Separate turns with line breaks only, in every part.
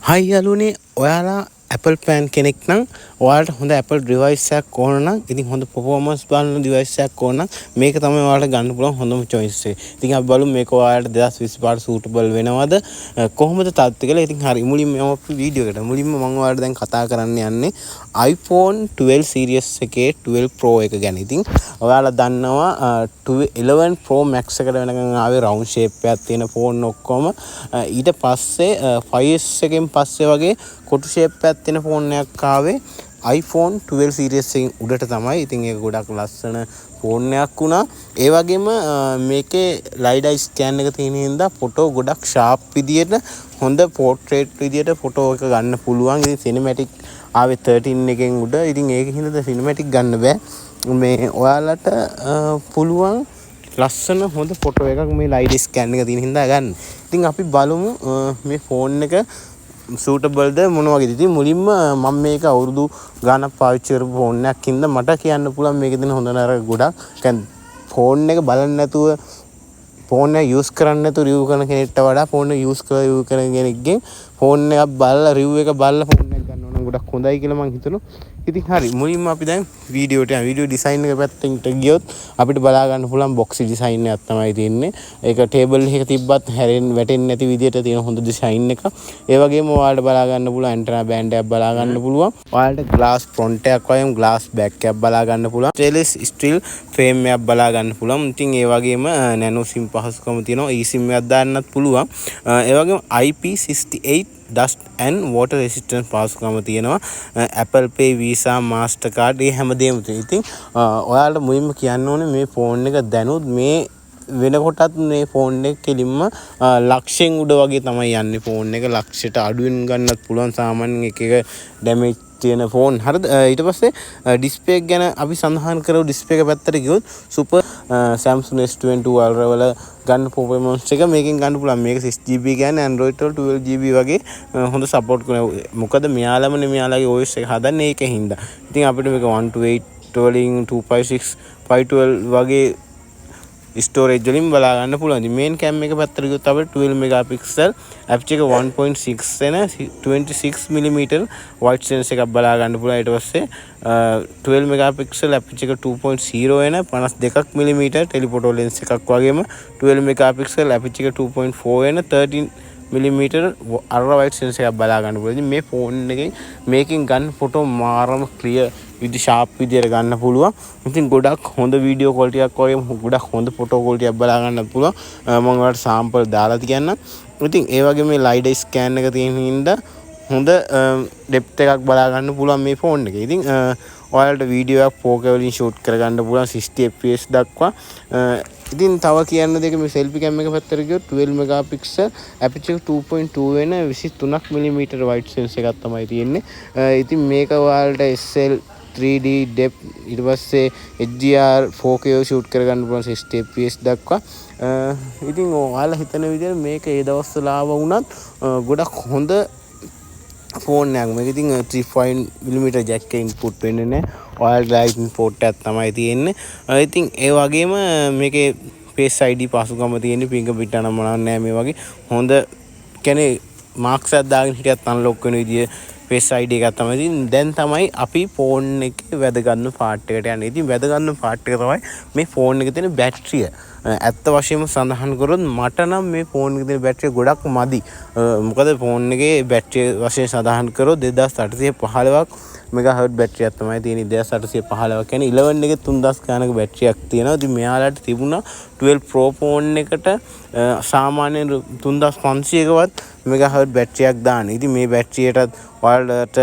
හයි යාළුවනේ ඔයාලා Apple fan කෙනෙක් නම් ඔයාලට හොඳ Apple device එකක් ඕන නම් ඉතින් හොඳ performance බලන device එකක් ඕන නම් මේක තමයි ඔයාලට ගන්න පුළුවන් හොඳම choice එක. ඉතින් අපි බලමු මේක ඔයාලට 2025 suitable වෙනවද කොහොමද තත්ත්වය කියලා. ඉතින් හරි මුලින්ම යමු අපි වීඩියෝ එකට. මුලින්ම මම ඔයාලට දැන් කතා කරන්න යන්නේ iPhone 12 series එකේ 12 Pro එක ගැන. ඉතින් ඔයාලා දන්නවා 11 Pro Max එකට වෙනකන් ආවේ round shape එකක් තියෙන phone ඔක්කොම ඊට පස්සේ 5S එකෙන් පස්සේ වගේ කොටු shape එකක් තියෙන phone එකක් ආවේ iPhone 12 series එකෙන් උඩට තමයි. ඉතින් ඒක ගොඩක් ලස්සන phone එකක් වුණා. ඒ වගේම මේකේ LiDAR scan එක තියෙන හින්දා photo ගොඩක් sharp විදියට හොඳ portrait විදියට photo එක ගන්න පුළුවන්. ඉතින් cinematic ආවේ 13 එකෙන් උඩ. ඉතින් ඒක හින්දා cinematic ගන්න බෑ. මේ ඔයාලට පුළුවන් ලස්සන හොඳ ෆොටෝ එකක් මේ LiDAR scan එක තියෙන හින්දා ගන්න. ඉතින් අපි බලමු මේ ෆෝන් එක suitable ද මොන වගේද. ඉතින් මුලින්ම මම මේක අවුරුදු ගානක් පාවිච්චි කරපු ෆෝන් එකක් හින්දා මට කියන්න පුළුවන් මේකේ තියෙන හොඳ නරක ගොඩක්. يعني ෆෝන් එක බලන්න නැතුව ෆෝන් එක යූස් කරන්න නැතුව රිව් කරන කෙනෙක්ට වඩා ෆෝන් එක යූස් කරලා රිව් කරන කෙනෙක්ගෙන් ෆෝන් එකක් බලලා රිව් එක බලලා ෆෝන් එක ගන්න ඕන ගොඩක් හොඳයි කියලා මම හිතනවා. ඉතින් හරි මුලින්ම අපි දැන් වීඩියෝට යමු. වීඩියෝ ඩිසයින් එක පැත්තට ගියොත් අපිට බලා ගන්න පුළුවන් බොක්ස් ඩිසයින් එකක් තමයි තියෙන්නේ. ඒක ටේබල් එකක තිබ්බත් හැරෙන්න වැටෙන්නේ නැති විදියට තියෙන හොඳ ඩිසයින් එක. ඒ වගේම ඔයාලට බලා ගන්න පුළුවන් ඇන්ටනා බෑන්ඩ් එකක් බලා ගන්න පුළුවන්. ඔයාලට ග්ලාස් ෆ්‍රොන්ට් එකක් වගේම ග්ලාස් බෑක් එකක් බලා ගන්න පුළුවන්. ස්ටේන්ලස් ස්ටිල් ෆ්‍රේම් එකක් බලා ගන්න පුළුවන්. ඉතින් ඒ වගේම නැනෝ සිම් පහසුකම තියෙනවා. eSIM එකක් දාන්නත් පුළුවන්. ඒ වගේම IP68 dust and water resistance පහසුකම තියෙනවා. Apple Pay, Visa, Mastercard මේ හැමදේම තියෙනවා. ඉතින් ඔයාලට මුලින්ම කියන්න ඕනේ මේ ෆෝන් එක දැනුත් මේ වෙනකොටත් මේ ෆෝන් එක කෙලින්ම ලක්ෂයෙන් උඩ වගේ තමයි යන්නේ. ෆෝන් එක ලක්ෂයට අඩුවෙන් ගන්නත් පුළුවන් සාමාන්‍යයෙන් එක ඩැමේජ් තියෙන ෆෝන්. හරිද? ඊට පස්සේ ඩිස්ප්ලේ එක ගැන අපි සඳහන් කරමු. ඩිස්ප්ලේ එක පැත්තට ගියොත් සුපර් Samsung S22 Ultra වල ගන්න performance එක මේකෙන් ගන්න පුළුවන්. මේක 6GB කියන්නේ Android වල 12GB වගේ හොඳ support කරනවා. මොකද මෙයාලමනේ මෙයාලගේ OS එක හදන්නේ ඒකෙන් හින්දා. ඉතින් අපිට මේක 128 වලින් 256 512 වගේ ස්ටෝරේජ් වලින් බලා ගන්න පුළුවන්. ඉතින් මේන් කැම් එක පැත්තට ගියොත් අපිට 12 මෙගාපික්සල් ඇප්චර් එක 1.6 එන 26mm වයිඩ් සෙන්ස් එකක් බලා ගන්න පුළුවන්. ඊට පස්සේ 12 මෙගාපික්සල් ඇප්චර් එක 2.0 එන 52mm ටෙලිෆොටෝ ලෙන්ස් එකක් වගේම 12 මෙගාපික්සල් ඇප්චර් එක 2.4 එන 13mm අල්ට්‍රා වයිඩ් සෙන්ස් එකක් බලා ගන්න පුළුවන්. ඉතින් මේ ෆෝන් එකෙන් මේකෙන් ගන්න ෆොටෝ මාරම ක්ලියර් විදි ෂාප් විදියට ගන්න පුළුවන්. ඉතින් ගොඩක් හොඳ වීඩියෝ ක්වොලිටි එකක් වගේම ගොඩක් හොඳ ෆොටෝ ක්වොලිටි එකක් බලා ගන්නත් පුළුවන්. මම ඔයාලට සාම්පල් දාලා තියන්නම්. ඉතින් ඒ වගේ මේ LiDAR ස්කෑන් එක තියෙන හින්දා හොඳ ඩෙප්ත් එකක් බලා ගන්න පුළුවන් මේ ෆෝන් එකේ. ඉතින් ඔයාලට වීඩියෝ එකක් 4K වලින් ෂූට් කරගන්න පුළුවන් 60 fps දක්වා. ඉතින් තව කියන්න දෙක මේ සෙල්ෆි කැම් එක පැත්තට ගියොත් 12 මෙගාපික්සල් ඇපර්චර් 2.2 වෙන 23mm වයිඩ් සෙන්ස් එකක් තමයි තියෙන්නේ. ඉතින් මේක ඔයාලට SL 3D depth ඊට පස්සේ HDR 4K ෂූට් කරගන්න පුළුවන් 60 fps දක්වා. ඉතින් ඔයාලා හිතන විදිහට මේක ඒ දවස්වල ආව වුණත් ගොඩක් හොඳ ෆෝන් එකක්. මේක ඉතින් 3.5mm jack එක ඉන්පුට් වෙන්නේ නැහැ. ඔයාලට ලයිට්නින් පෝට් එකක් තමයි තියෙන්නේ. ඉතින් ඒ වගේම මේකේ Face ID පහසුකම තියෙන්නේ. fingerprint අනම්මනක් නැහැ මේ වගේ. හොඳ කියන්නේ මාක්ස් එකක් දාගෙන හිටියත් අන්ලොක් වෙන විදිය Face ID එකක් තමයි තියෙන්නේ. දැන් තමයි අපි ෆෝන් එකේ වැදගත්ම පාර්ට් එකට යන්නේ. ඉතින් වැදගත්ම පාර්ට් එක තමයි මේ ෆෝන් එකේ තියෙන බැටරිය. ඇත්ත වශයෙන්ම සඳහන් කරොත් මට නම් මේ ෆෝන් එකේ තියෙන බැටරිය ගොඩක් මදි. මොකද ෆෝන් එකේ බැටරිය වශයෙන් සඳහන් කරොත් 2815ක් මෙගාහර්ට් බැටරියක් තමයි තියෙන්නේ. 2815 කියන්නේ 11 එකේ 3000 ගානක බැටරියක් තියෙනවා. ඉතින් මෙයාලට තිබුණා 12 Pro ෆෝන් එකට සාමාන්‍යයෙන් 3500කවත් මෙගාහර්ට් බැටරියක් දාන්න. ඉතින් මේ බැටරියටත් ඔයාලට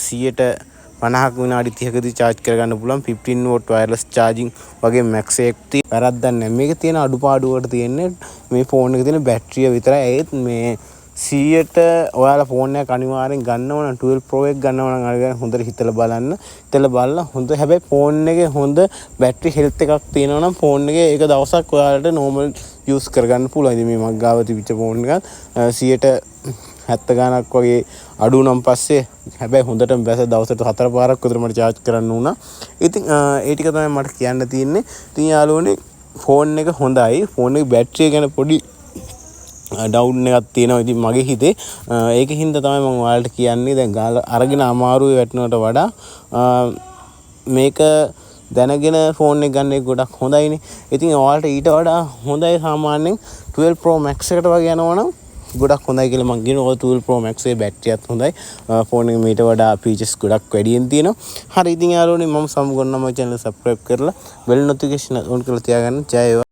50ක් විනාඩි 30කදී charge කරගන්න පුළුවන්. 15V wireless charging වගේ max එකක් තියෙන වැරද්දක් නැහැ. මේකේ තියෙන අඩුපාඩුවට තියෙන්නේ මේ ෆෝන් එකේ තියෙන බැටරිය විතරයි. ඒත් මේ 100ට ඔයාලා ෆෝන් එකක් අනිවාර්යෙන් ගන්නව නම් 12 Pro එක ගන්නව නම් අනිවාර්යෙන් හොඳට හිතලා බලන්න. හිතලා බලලා හොඳ හැබැයි ෆෝන් එකේ හොඳ බැටරි හෙල්ත් එකක් තියෙනවා නම් ෆෝන් එකේ ඒක දවසක් ඔයාලට normal use කරගන්න පුළුවන්. ඉතින් මේ මග් ගාව තිබිච්ච ෆෝන් එකත් 170 ගානක් වගේ අඩු නම් පස්සේ හැබැයි හොඳටම බැස දවසට 4 පාරක් විතර මට charge කරන්න උනා. ඉතින් ඒ ටික තමයි මට කියන්න තියෙන්නේ. ඉතින් යාළුවනේ ෆෝන් එක හොඳයි. ෆෝන් එකේ බැටරිය ගැන පොඩි ඩවුන් එකක් තියෙනවා ඉතින් මගේ හිතේ ඒකෙන් හින්දා තමයි මම ඔයාලට කියන්නේ දැන් ගාලා අරගෙන අමාරුවේ වැටෙනවට වඩා මේක දැනගෙන ෆෝන් එක ගන්න එක ගොඩක් හොඳයිනේ. ඉතින් ඔයාලට ඊට වඩා හොඳයි සාමාන්‍යයෙන් 12 Pro Max එකට වගේ යනවනම් ගොඩක් හොඳයි කියලා මම කියනවා. 12 Pro Max එකේ බැටරියත් හොඳයි. ෆෝන් එක මීට වඩා ෆීචර්ස් ගොඩක් වැඩියෙන් තියෙනවා. හරි ඉතින් යාළුවනේ මම සමුගන්නවා මගේ channel subscribe කරලා bell notification on කරලා තියාගන්න. ජය වේවා.